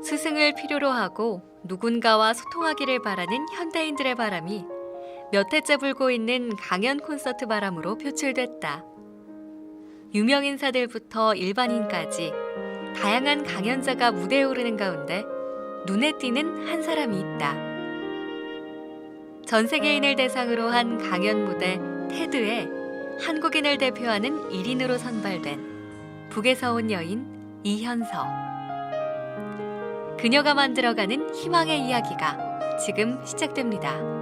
스승을 필요로 하고 누군가와 소통하기를 바라는 현대인들의 바람이 몇 해째 불고 있는 강연 콘서트 바람으로 표출됐다. 유명 인사들부터 일반인까지 다양한 강연자가 무대에 오르는 가운데 눈에 띄는 한 사람이 있다. 전 세계인을 대상으로 한 강연 무대 테드에 한국인을 대표하는 1인으로 선발된 북에서 온 여인 이현서. 그녀가 만들어가는 희망의 이야기가 지금 시작됩니다.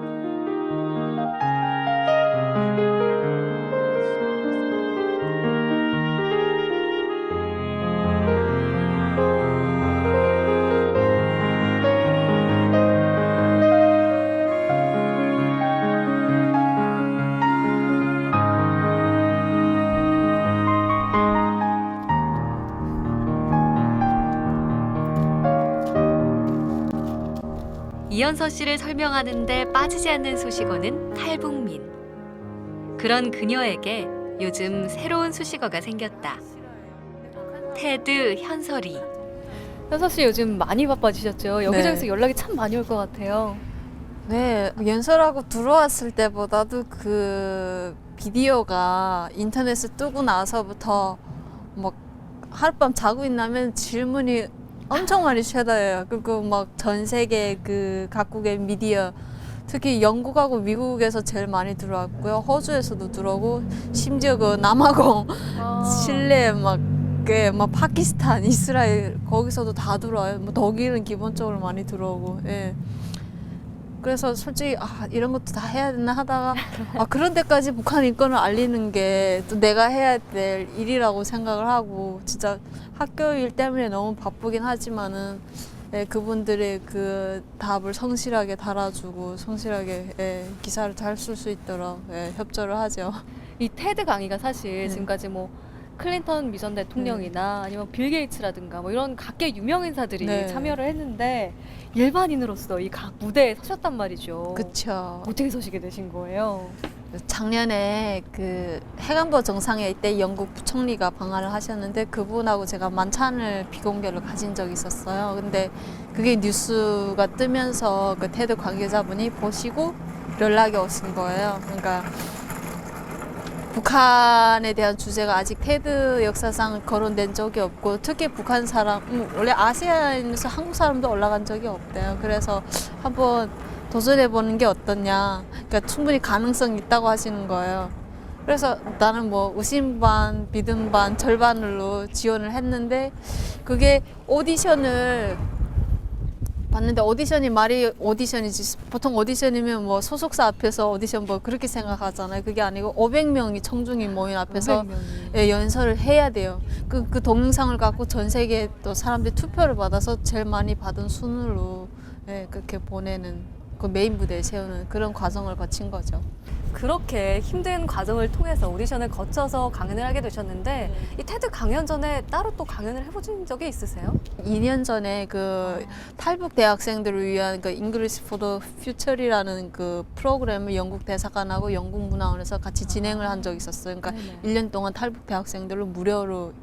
이현서 씨를 설명하는데 빠지지 않는 수식어는 탈북민. 그런 그녀에게 요즘 새로운 수식어가 생겼다. 테드 현설이. 현서 씨 요즘 많이 바빠지셨죠? 여기저기서 연락이 참 많이 올 것 같아요. 네, 연설하고 들어왔을 때보다도 그 비디오가 인터넷에 뜨고 나서부터 막 하룻밤 자고 있나면 질문이 엄청 많이 쏟아요. 그리고 막 전 세계 그 각국의 미디어, 특히 영국하고 미국에서 제일 많이 들어왔고요. 호주에서도 들어오고, 심지어 그 남아공, 칠레 막 파키스탄, 이스라엘 거기서도 다 들어와요. 뭐 독일은 기본적으로 많이 들어오고. 예. 그래서 솔직히 이런 것도 다 해야 되나 하다가 그런 데까지 북한 인권을 알리는 게 또 내가 해야 될 일이라고 생각을 하고, 진짜 학교 일 때문에 너무 바쁘긴 하지만은 그분들의 그 답을 성실하게 달아주고 성실하게 기사를 잘 쓸 수 있도록 협조를 하죠. 이 테드 강의가 사실 지금까지 뭐 클린턴 미전 대통령이나 아니면 빌 게이츠라든가 뭐 이런 각계 유명 인사들이 참여를 했는데 일반인으로서 이 각 무대에 서셨단 말이죠. 그쵸. 어떻게 서시게 되신 거예요? 작년에 그 해관보 정상회의 때 영국 부총리가 방한을 하셨는데 그분하고 제가 만찬을 비공개로 가진 적이 있었어요. 근데 그게 뉴스가 뜨면서 그 테드 관계자분이 보시고 연락이 오신 거예요. 그러니까 북한에 대한 주제가 아직 테드 역사상 거론된 적이 없고, 특히 북한 사람, 원래 아시아에서 한국 사람도 올라간 적이 없대요. 그래서 한번 도전해보는 게 어떠냐. 그러니까 충분히 가능성이 있다고 하시는 거예요. 그래서 나는 뭐 의심 반, 믿음 반, 절반으로 지원을 했는데, 그게 오디션을 봤는데, 오디션이 말이 오디션이지, 보통 오디션이면 뭐 소속사 앞에서 오디션 뭐 그렇게 생각하잖아요. 그게 아니고 500명이 청중이 모인 앞에서 500명이. 연설을 해야 돼요. 그 동영상을 갖고 전 세계에 또 사람들이 투표를 받아서 제일 많이 받은 순으로 그렇게 보내는, 그 메인 무대에 세우는 그런 과정을 거친 거죠. 그렇게 힘든 과정을 통해서 오디션을 거쳐서 강연을 하게 되셨는데 이 테드 강연 전에 따로 또 강연을 해보신 적이 있으세요? 2년 전에 그 탈북 대학생들을 위한 그 English for the Future이라는 그 프로그램을 영국 대사관하고 영국 문화원에서 같이 진행을 한 적이 있었어요. 그러니까 1년 동안 탈북 대학생들을 무료로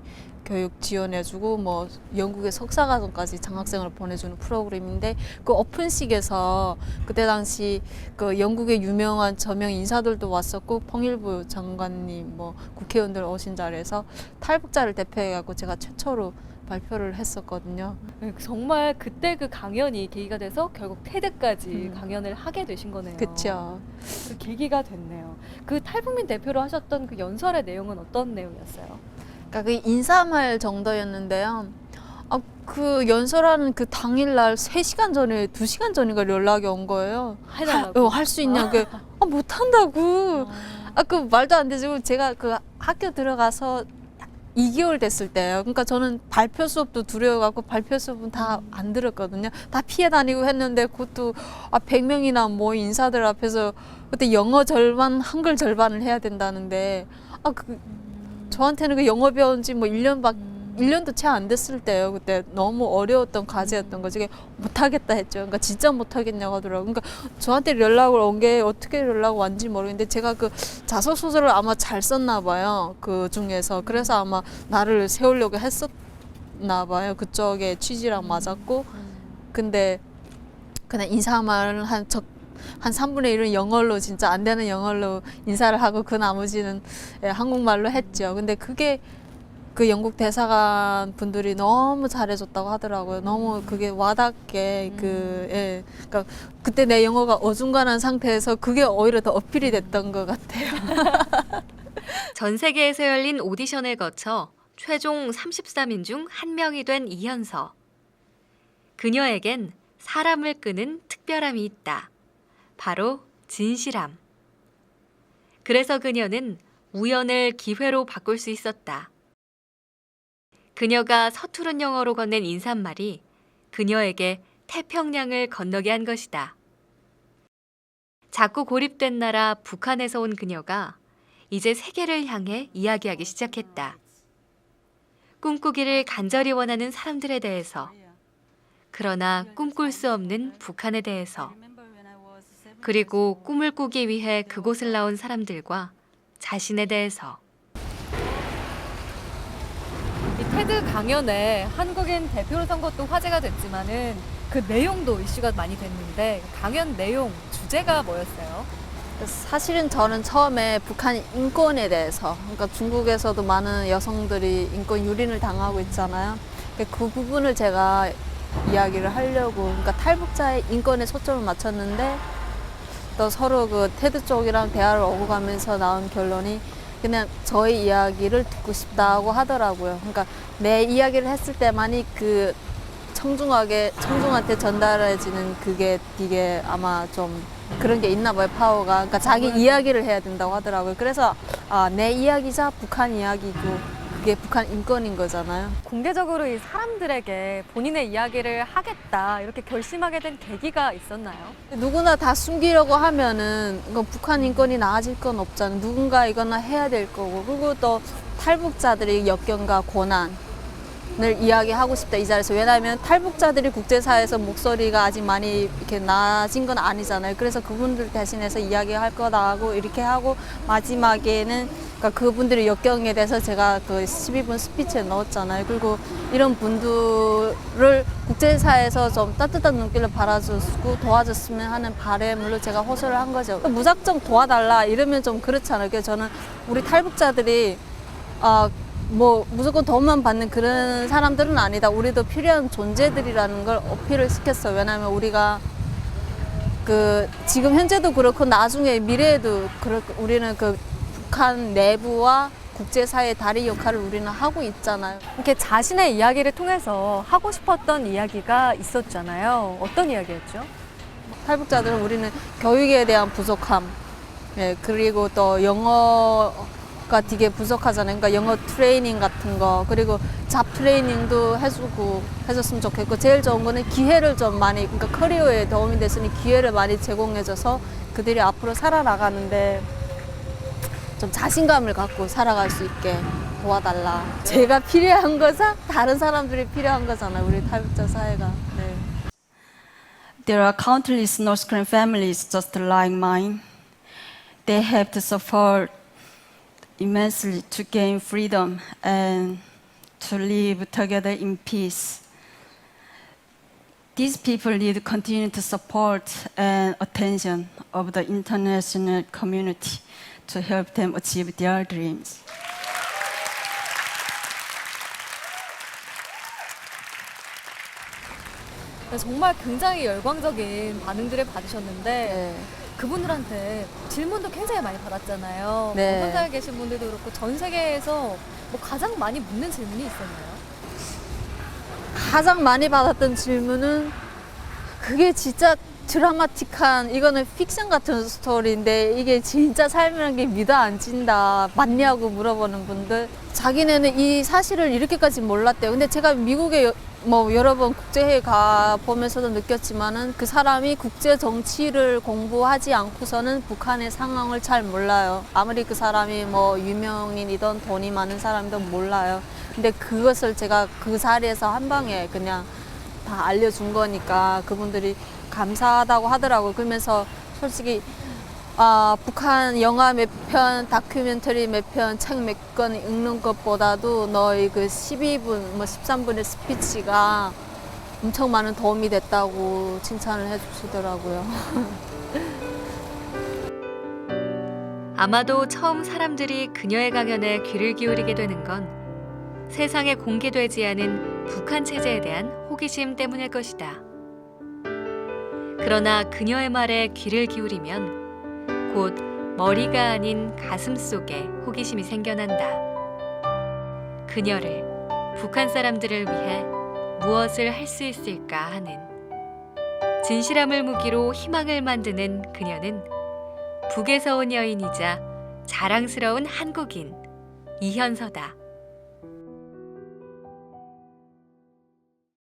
교육 지원해주고 뭐 영국의 석사과정까지 장학생을 보내주는 프로그램인데, 그 오픈식에서 그때 당시 그 영국의 유명한 저명 인사들도 왔었고 통일부 장관님 뭐 국회의원들 오신 자리에서 탈북자를 대표해갖고 제가 최초로 발표를 했었거든요. 정말 그때 그 강연이 계기가 돼서 결국 테드까지 강연을 하게 되신 거네요. 그렇죠. 그 계기가 됐네요. 그 탈북민 대표로 하셨던 그 연설의 내용은 어떤 내용이었어요? 그러니까 그 인사말 정도였는데요. 그 연설하는 그 당일날 3시간 전에, 2시간 전인가 연락이 온 거예요. 해달라고? 할 수 있냐고. 못한다고. 그 말도 안 되죠. 제가 그 학교 들어가서 2개월 됐을 때예요. 그러니까 저는 발표 수업도 두려워갖고 발표 수업은 다 안 들었거든요. 다 피해 다니고 했는데, 그것도 100명이나 모인 인사들 앞에서 그때 영어 절반, 한글 절반을 해야 된다는데, 저한테는 그 영어 배운 지 뭐 1년밖에 1년도 채 안 됐을 때예요. 그때 너무 어려웠던 과제였던 거지. 이게 못하겠다 했죠. 그러니까 진짜 못하겠냐고 하더라고요. 그러니까 저한테 연락을 온 게 어떻게 연락 왔는지 모르겠는데 제가 그 자서 소설을 아마 잘 썼나 봐요. 그 중에서. 그래서 아마 나를 세우려고 했었나 봐요. 그쪽에 취지랑 맞았고. 근데 그냥 인사말은 한 3분의 1은 영어로 진짜 안 되는 영어로 인사를 하고 그 나머지는 한국말로 했죠. 근데 그게 그 영국 대사관 분들이 너무 잘해줬다고 하더라고요. 너무 그게 와닿게 그러니까 그때 내 영어가 어중간한 상태에서 그게 오히려 더 어필이 됐던 것 같아요. 전 세계에서 열린 오디션을 거쳐 최종 33인 중 한 명이 된 이현서. 그녀에겐 사람을 끄는 특별함이 있다. 바로 진실함. 그래서 그녀는 우연을 기회로 바꿀 수 있었다. 그녀가 서투른 영어로 건넨 인사말이 그녀에게 태평양을 건너게 한 것이다. 자꾸 고립된 나라 북한에서 온 그녀가 이제 세계를 향해 이야기하기 시작했다. 꿈꾸기를 간절히 원하는 사람들에 대해서, 그러나 꿈꿀 수 없는 북한에 대해서, 그리고 꿈을 꾸기 위해 그곳을 나온 사람들과 자신에 대해서. 이 테드 강연에 한국인 대표로 선 것도 화제가 됐지만은 그 내용도 이슈가 많이 됐는데 강연 내용 주제가 뭐였어요? 사실은 저는 처음에 북한 인권에 대해서, 그러니까 중국에서도 많은 여성들이 인권 유린을 당하고 있잖아요. 그 부분을 제가 이야기를 하려고, 그러니까 탈북자의 인권에 초점을 맞췄는데 또 서로 그 테드 쪽이랑 대화를 오고 가면서 나온 결론이 그냥 저의 이야기를 듣고 싶다고 하더라고요. 그러니까 내 이야기를 했을 때만이 그 청중한테 전달해지는 그게 되게 아마 좀 그런 게 있나 봐요, 파워가. 그러니까 자기 이야기를 해야 된다고 하더라고요. 그래서 내 이야기자 북한 이야기고 그게 북한 인권인 거잖아요. 공개적으로 이 사람들에게 본인의 이야기를 하겠다 이렇게 결심하게 된 계기가 있었나요? 누구나 다 숨기려고 하면은 이건 북한 인권이 나아질 건 없잖아요. 누군가 이거나 해야 될 거고. 그리고 또 탈북자들의 역경과 고난을 이야기하고 싶다, 이 자리에서. 왜냐하면 탈북자들이 국제사회에서 목소리가 아직 많이 이렇게 낮은 건 아니잖아요. 그래서 그분들 대신해서 이야기할 거다 하고 이렇게 하고 마지막에는 그러니까 그분들의 역경에 대해서 제가 그 12분 스피치에 넣었잖아요. 그리고 이런 분들을 국제사회에서 좀 따뜻한 눈길로 바라주고 도와줬으면 하는 바람으로 제가 호소를 한 거죠. 무작정 도와달라 이러면 좀 그렇잖아요. 그래서 저는 우리 탈북자들이 뭐 무조건 도움만 받는 그런 사람들은 아니다. 우리도 필요한 존재들이라는 걸 어필을 시켰어요. 왜냐하면 우리가 그 지금 현재도 그렇고 나중에 미래에도 그렇고 우리는 그 북한 내부와 국제사회 다리 역할을 우리는 하고 있잖아요. 이렇게 자신의 이야기를 통해서 하고 싶었던 이야기가 있었잖아요. 어떤 이야기였죠? 탈북자들은 우리는 교육에 대한 부족함, 그리고 또 영어가 되게 부족하잖아요. 그러니까 영어 트레이닝 같은 거, 그리고 잡 트레이닝도 해줬으면 좋겠고, 제일 좋은 거는 기회를 좀 많이, 그러니까 커리어에 도움이 됐으니 기회를 많이 제공해줘서 그들이 앞으로 살아나가는데 좀 자신감을 갖고 살아갈 수 있게 도와달라. 제가 필요한 거자 다른 사람들이 필요한 거잖아요. 우리 탈북자 사회가. 네. There are countless North Korean families just like mine. They have to suffer immensely to gain freedom and to live together in peace. These people need continued support and attention of the international community to help them achieve their dreams. 정말 굉장히 열광적인 반응들을 받으셨는데 네. 그분들한테 질문도 굉장히 많이 받았잖아요. 네. 현장에 계신 분들도 그렇고 전 세계에서 뭐 가장 많이 묻는 질문이 있었나요? 가장 많이 받았던 질문은 그게 진짜 드라마틱한, 이거는 픽션 같은 스토리인데 이게 진짜 삶이란 게 믿어 안 진다, 맞냐고 물어보는 분들. 자기네는 이 사실을 이렇게까지 몰랐대요. 근데 제가 미국에 뭐 여러 번 국제회의 가 보면서도 느꼈지만은 그 사람이 국제 정치를 공부하지 않고서는 북한의 상황을 잘 몰라요. 아무리 그 사람이 뭐 유명인이든 돈이 많은 사람이든 몰라요. 근데 그것을 제가 그 자리에서 한 방에 그냥 다 알려준 거니까 그분들이 감사하다고 하더라고요. 그러면서 솔직히 북한 영화 몇 편, 다큐멘터리 몇 편, 책 몇 권 읽는 것보다도 너의 그 12분, 뭐 13분의 스피치가 엄청 많은 도움이 됐다고 칭찬을 해주시더라고요. 아마도 처음 사람들이 그녀의 강연에 귀를 기울이게 되는 건 세상에 공개되지 않은 북한 체제에 대한 호기심 때문일 것이다. 그러나 그녀의 말에 귀를 기울이면 곧 머리가 아닌 가슴 속에 호기심이 생겨난다. 그녀를, 북한 사람들을 위해 무엇을 할 수 있을까 하는 진실함을 무기로 희망을 만드는 그녀는 북에서 온 여인이자 자랑스러운 한국인 이현서다.